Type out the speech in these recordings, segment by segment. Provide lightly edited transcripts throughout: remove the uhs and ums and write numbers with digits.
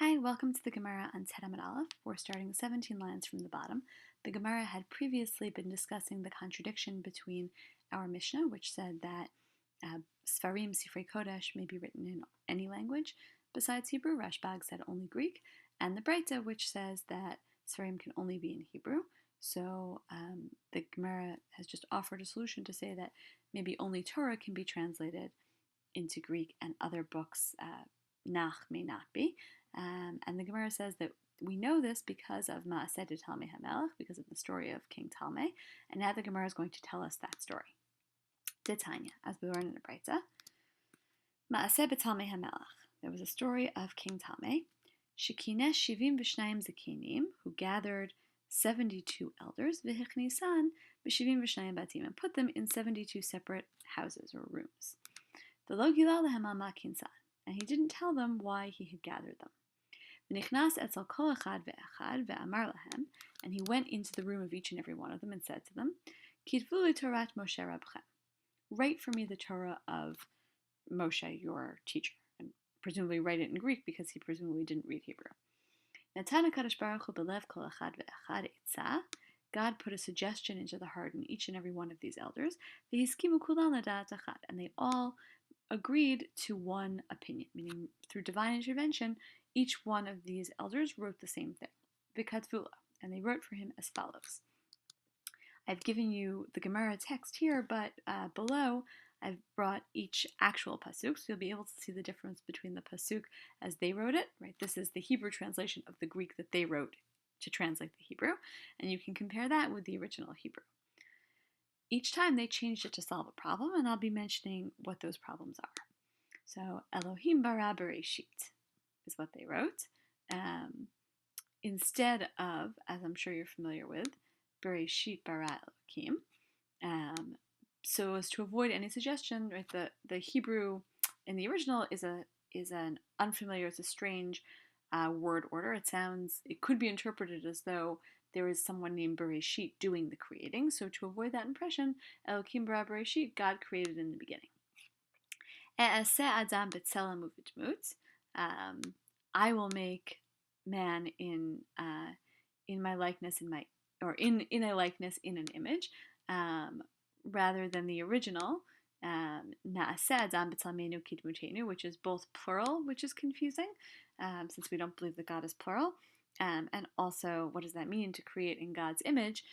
Hi, welcome to the Gemara on Tet Amud Aleph. We're starting 17 lines from the bottom. The Gemara had previously been discussing the contradiction between our Mishnah, which said that Sfarim Sifrei Kodesh may be written in any language besides Hebrew. Rashbag said only Greek, and the Breita, which says that Sfarim can only be in Hebrew. So the Gemara has just offered a solution to say that maybe only Torah can be translated into Greek, and other books, Nach, may not be. And the Gemara says that we know this because of Maaseh de Talmei HaMelech, because of the story of King Talmei, and now the Gemara is going to tell us that story. De Tanya, as we learn in the Breita, Maaseh beTalmei HaMelech. There was a story of King Talmei, Shekinesh Shivim v'Shnayim Zakenim, who gathered 72 elders, v'Hichnisan b'Shivim v'Shnayim Batim, and put them in 72 separate houses or rooms. The Lo Gilal lehem al ma kinsan, and he didn't tell them why he had gathered them. V'nichnas etzel kol echad ve'echad ve'amar lahem, and he went into the room of each and every one of them and said to them, Kitvu li Torat Moshe Rabchem, write for me the Torah of Moshe, your teacher, and presumably write it in Greek because he presumably didn't read Hebrew. Natan HaKadosh Baruch Hu belev kol echad ve'echad etzah, God put a suggestion into the heart in each and every one of these elders, v'hiskimu kulan ladat echad, and they all agreed to one opinion, meaning through divine intervention, each one of these elders wrote the same thing, v'katvula, and they wrote for him as follows. I've given you the Gemara text here, but below I've brought each actual pasuk, so you'll be able to see the difference between the pasuk as they wrote it. Right, this is the Hebrew translation of the Greek that they wrote to translate the Hebrew, and you can compare that with the original Hebrew. Each time they changed it to solve a problem, and I'll be mentioning what those problems are. So, Elohim bara bereshit is what they wrote, instead of, as I'm sure you're familiar with, bereshit bara Elohim. So as to avoid any suggestion, right, the Hebrew in the original is an unfamiliar, it's a strange word order. It could be interpreted as though there is someone named Bereshit doing the creating. So to avoid that impression, Elokim bara Bereshit, God created in the beginning. E'aseh adam b'tzelem u'v'dmut, I will make man in my likeness, in a likeness, in an image, rather than the original Na'aseh adam b'tzelmenu kidmutenu, which is both plural, which is confusing since we don't believe that God is plural. And also, what does that mean, to create in God's image?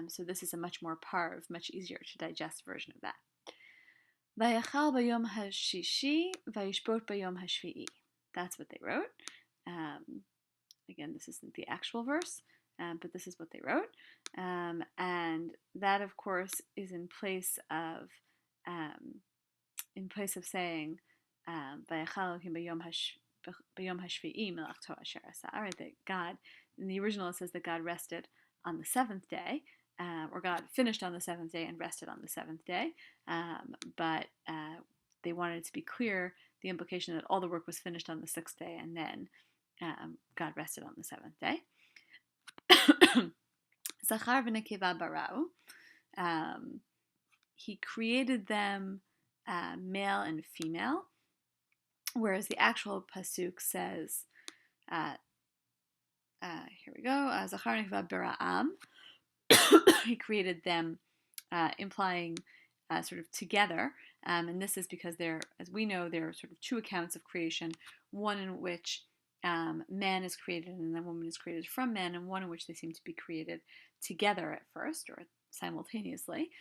So this is a much more parv, much easier to digest version of that. Vayachal bayom hashishi, vayishbot bayom hashvi'i. That's what they wrote. Again, this isn't the actual verse, but this is what they wrote. And that, of course, is in place of saying Vayachal Elohim bayom hashvi'i melachto asher asah. That God, in the original, it says that God rested on the seventh day, or God finished on the seventh day and rested on the seventh day. But they wanted it to be clear, the implication that all the work was finished on the sixth day, and then God rested on the seventh day. Zachar v'nekeva barau. He created them male and female, whereas the actual pasuk says, here we go, Zachar v'nekeva bara'am. He created them, implying sort of together, and this is because as we know, there are sort of two accounts of creation, one in which man is created and then woman is created from man, and one in which they seem to be created together at first or simultaneously.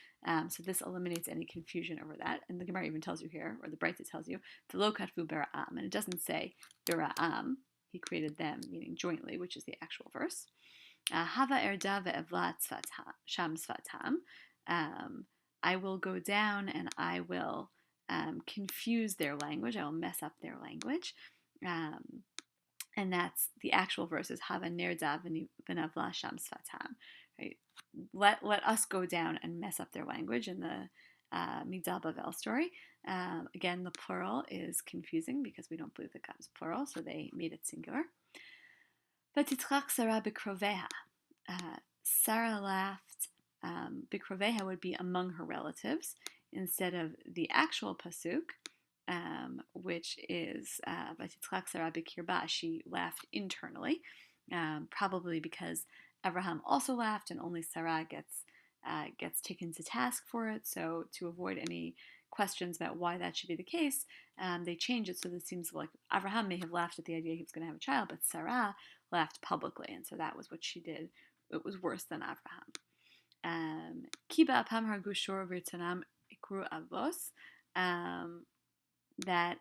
So this eliminates any confusion over that. And the Gemara even tells you here, or the Breita tells you, the lo katvu bera'am, and it doesn't say bera'am, he created them, meaning jointly, which is the actual verse. Hava erda ve'evla sham sfatam. I will go down and I will confuse their language. I will mess up their language. And that's the actual verse is Hava nerda v'navla sham sfatam. Right? Let us go down and mess up their language in the Migdal Bavel story. Again, the plural is confusing because we don't believe that God is plural, so they made it singular. Vatitzchak Sarah bikroveha. Sarah laughed. Bikroveha would be among her relatives instead of the actual pasuk. which is Vatitzchak Sarah B'kirba. She laughed internally, probably because Abraham also laughed, and only Sarah gets taken to task for it. So to avoid any questions about why that should be the case, they change it so that it seems like Abraham may have laughed at the idea he was going to have a child, but Sarah laughed publicly, and so that was what she did. It was worse than Abraham. Kiba apam hargushor v'rtanam ikru avos. That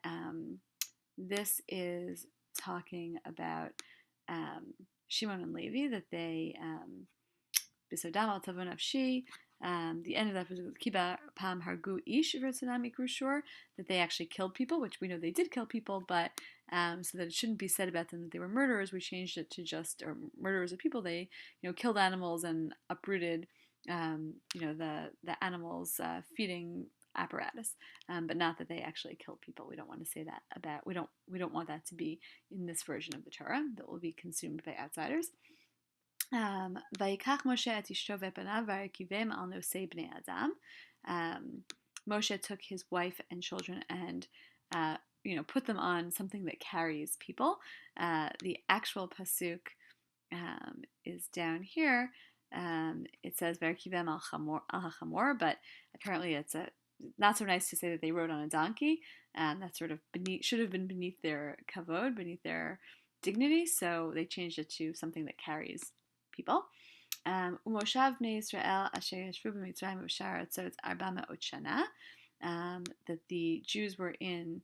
this is talking about Shimon and Levi, that they Bisodam al tavon nafshi. The end of that was Kiba Pam Hargu Ish Versanam Ikrushur, that they actually killed people, which we know they did kill people, but so that it shouldn't be said about them that they were murderers, we changed it to just, or murderers of people. They killed animals and uprooted the animals' feeding apparatus, but not that they actually killed people. We don't want to say that about, we don't want that to be in this version of the Torah that will be consumed by outsiders. Vayikach Moshe et ishto vepanav vayikivem al nosei bnei adam. Moshe took his wife and children and put them on something that carries people. The actual pasuk is down here. It says vayikivem al hachamor, but apparently it's not so nice to say that they rode on a donkey. That sort of should have been beneath their kavod, beneath their dignity. So they changed it to something that carries people. Umoshav bnei Yisrael asher yashvu b'Mitzrayim v'shar atzot 400 shana. That the Jews were in.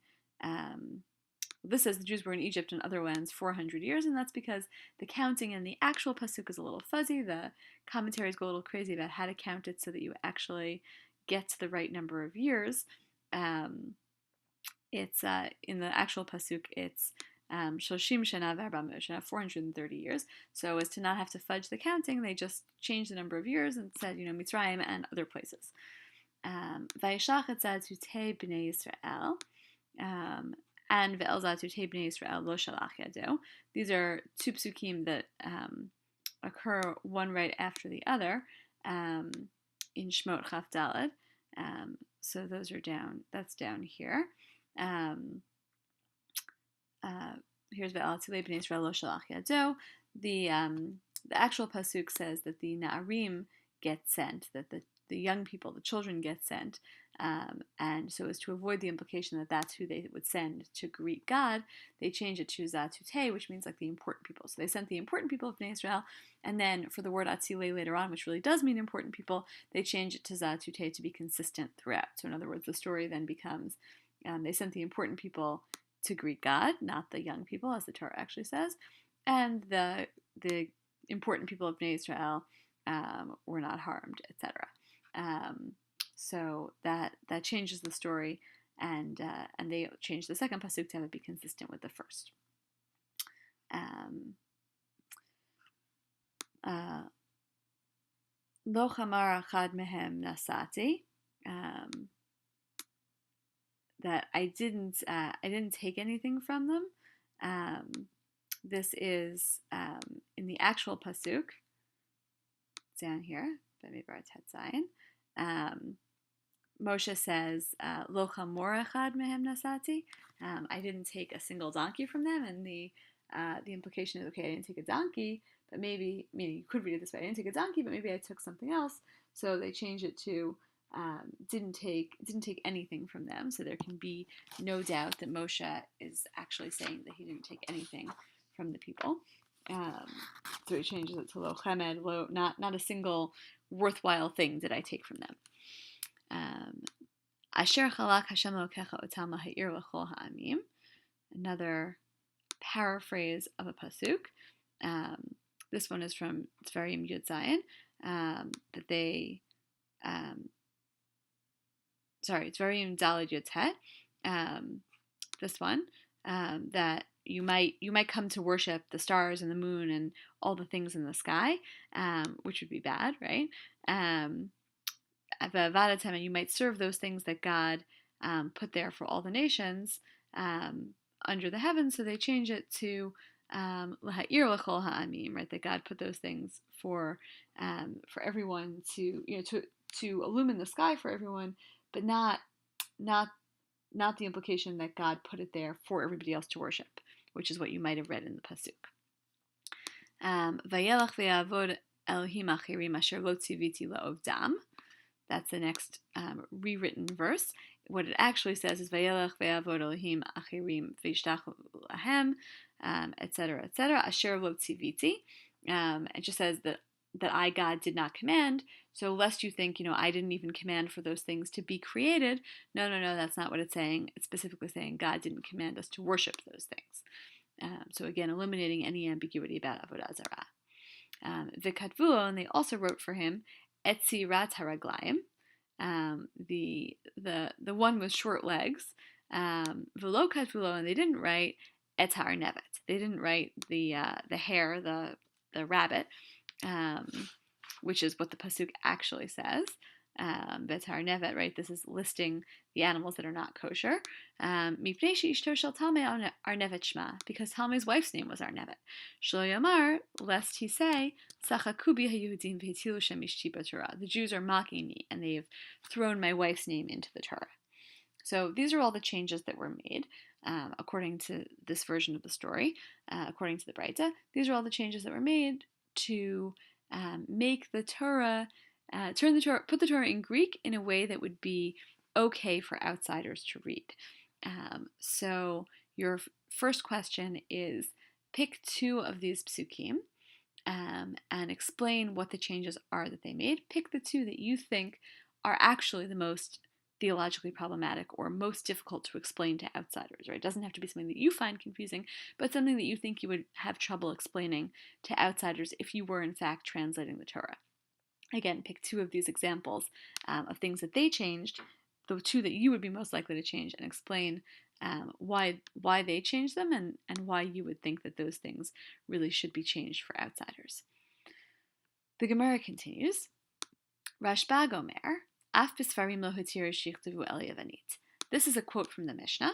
This says the Jews were in Egypt and other lands 400 years, and that's because the counting in the actual pasuk is a little fuzzy. The commentaries go a little crazy about how to count it so that you actually get to the right number of years. It's in the actual pasuk, it's Shoshim Shana v'Arba Shana, 430 years. So as to not have to fudge the counting, they just changed the number of years and said, Mitzrayim and other places. Vayishach et zatutei b'nei Yisrael, and ve'el zatutei b'nei Yisrael lo shalach yado. These are two psukim that occur one right after the other in Shmot Chaf Daled. So those are down. That's down here. Here's ve'alatzilei b'nei Yisrael lo shalach yado. The actual pasuk says that the na'arim get sent, that the young people, the children get sent, and so as to avoid the implication that that's who they would send to greet God, they change it to zatutei, which means like the important people. So they sent the important people of Bnei Israel, and then for the word atzilei later on, which really does mean important people, they change it to zatutei to be consistent throughout. So in other words, the story then becomes they sent the important people to greet God, not the young people, as the Torah actually says, and the important people of Bnei Israel were not harmed, etc. So that changes the story, and they change the second pasuk to have it be consistent with the first. Lo chamar achad mehem nasati. That I didn't take anything from them. This is in the actual pasuk down here. Moshe says, Lo chamor echad mehem nasati. I didn't take a single donkey from them, and the implication is, okay, I didn't take a donkey, but maybe, meaning you could read it this way, I didn't take a donkey, but maybe I took something else. So they change it to didn't take anything from them. So there can be no doubt that Moshe is actually saying that he didn't take anything from the people. So he changes it to lo chemed, not a single worthwhile thing did I take from them. Asher chalak Hashem Elokecha otam laha'ir l'chol ha'amim. Another paraphrase of a pasuk. This one is from Tzvarim Yud Zayin. That they, Tzvarim Daled Yud Het. This one, that you might come to worship the stars and the moon and all the things in the sky, which would be bad, right? And you might serve those things that God put there for all the nations under the heavens. So they change it to laha'ir l'chol ha'amim, right? That God put those things for everyone to illumine the sky for everyone, but not not the implication that God put it there for everybody else to worship, which is what you might have read in the pasuk. Vayelach ve'avod Elohim achirim asher lo tziviti la'ovdam. That's the next rewritten verse. What it actually says is Vayelach ve'avod Elohim achirim v'yishtach lahem, etc., asher lo tziviti. It just says that I, God, did not command. So lest you think, I didn't even command for those things to be created. No, that's not what it's saying. It's specifically saying God didn't command us to worship those things. So again, eliminating any ambiguity about Avodah Zarah. V'katvulo, and they also wrote for him Etzirat haraglayim, the one with short legs. V'lo katvulo, and they didn't write Etar nevet. They didn't write the hare, the rabbit, which is what the pasuk actually says. Betar nevet, right? This is listing the animals that are not kosher. Because Talmai's wife's name was Arnevet. Shlo yamar, lest he say, Sachakubi haYehudim v'hitilu shem ishti b'Torah. The Jews are mocking me, and they have thrown my wife's name into the Torah. So these are all the changes that were made, according to this version of the story, according to the Braita. These are all the changes that were made to make the Torah, put the Torah in Greek in a way that would be okay for outsiders to read. So your first question is pick two of these psukim and explain what the changes are that they made. Pick the two that you think are actually the most theologically problematic or most difficult to explain to outsiders, right? It doesn't have to be something that you find confusing, but something that you think you would have trouble explaining to outsiders if you were in fact translating the Torah. Again, pick two of these examples of things that they changed, the two that you would be most likely to change, and explain why they changed them and why you would think that those things really should be changed for outsiders. The Gemara continues, Rashbag Omer, Af b'sfarim lo hatir shichtavu el yavanit. This is a quote from the Mishnah,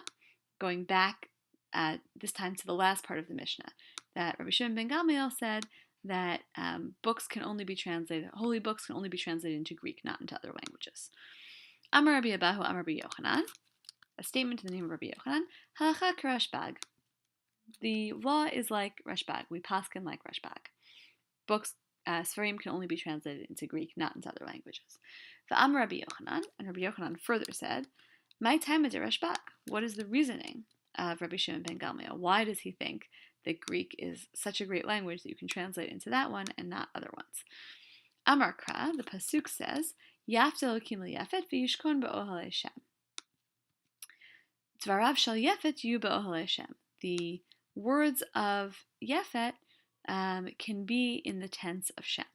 going back this time to the last part of the Mishnah, that Rabbi Shimon ben Gamliel said that books can only be translated, holy books can only be translated into Greek, not into other languages. Amar Rabbi Abahu, Amar Rabbi Yochanan, a statement in the name of Rabbi Yochanan, Halacha k'Rashbag. The law is like Rashbag. We paskin like Rashbag. Books, Sfarim can only be translated into Greek, not into other languages. V'amar Rabbi Yochanan, and Rabbi Yochanan further said, my time is a Rashbag. What is the reasoning of Rabbi Shimon ben Gamliel? Why does he think that Greek is such a great language that you can translate into that one and not other ones? Amar Kra, the pasuk says, Yafta Elokim liyafet v'yishkon b'ohel Hashem. Dvarav shel Yefet yu b'ohel Hashem. The words of Yefet can be in the tense of Shem.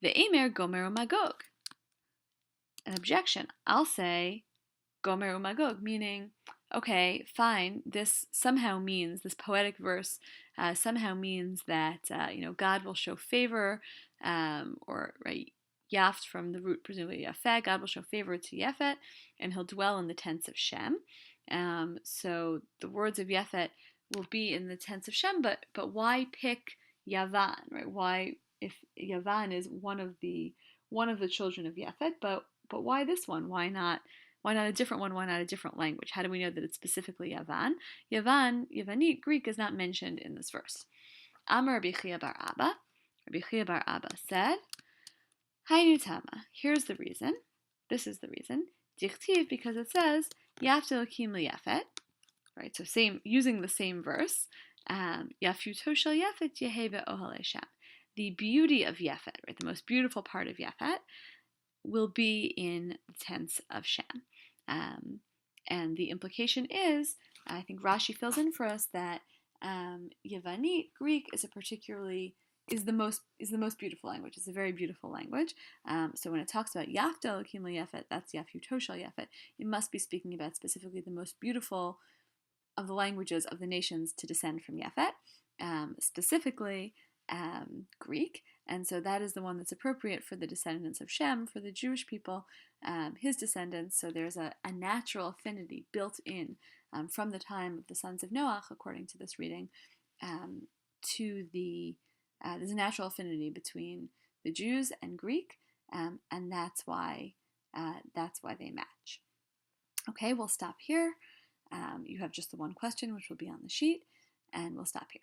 Ve'emer gomer u'magog. An objection. I'll say gomer u'magog, meaning, okay, fine, this somehow means, this poetic verse somehow means that, God will show favor, or, right, Yaft from the root, presumably Yafet, God will show favor to Yefet, and he'll dwell in the tense of Shem. So the words of Yefet will be in the tense of Shem, but why pick Yavan, right? Why, if Yavan is one of the children of Yefet, but why this one? Why not a different one? Why not a different language? How do we know that it's specifically Yavan? Yavanit, Greek, is not mentioned in this verse. Amar Rabbi Chia bar Abba. Rabbi Chia bar Abba said, Hainu Tama, here's the reason. This is the reason. Dichtiv, because it says, Yaft Elokim liyafet, right? So using the same verse. Yafuto shel Yefet yehe be'ohel Hashem. The beauty of Yefet, right? The most beautiful part of Yefet will be in the tense of Shem. And the implication is, I think Rashi fills in for us, that Yavanit, Greek, is the most beautiful language. It's a very beautiful language. So when it talks about Yafta Elokim liyafet, that's Yafuto shel Yefet, it must be speaking about specifically the most beautiful of the languages of the nations to descend from Yefet, specifically Greek. And so that is the one that's appropriate for the descendants of Shem, for the Jewish people, his descendants. So there's a natural affinity built in from the time of the sons of Noach, according to this reading, there's a natural affinity between the Jews and Greek, and that's why they match. Okay, we'll stop here. You have just the one question, which will be on the sheet, and we'll stop here.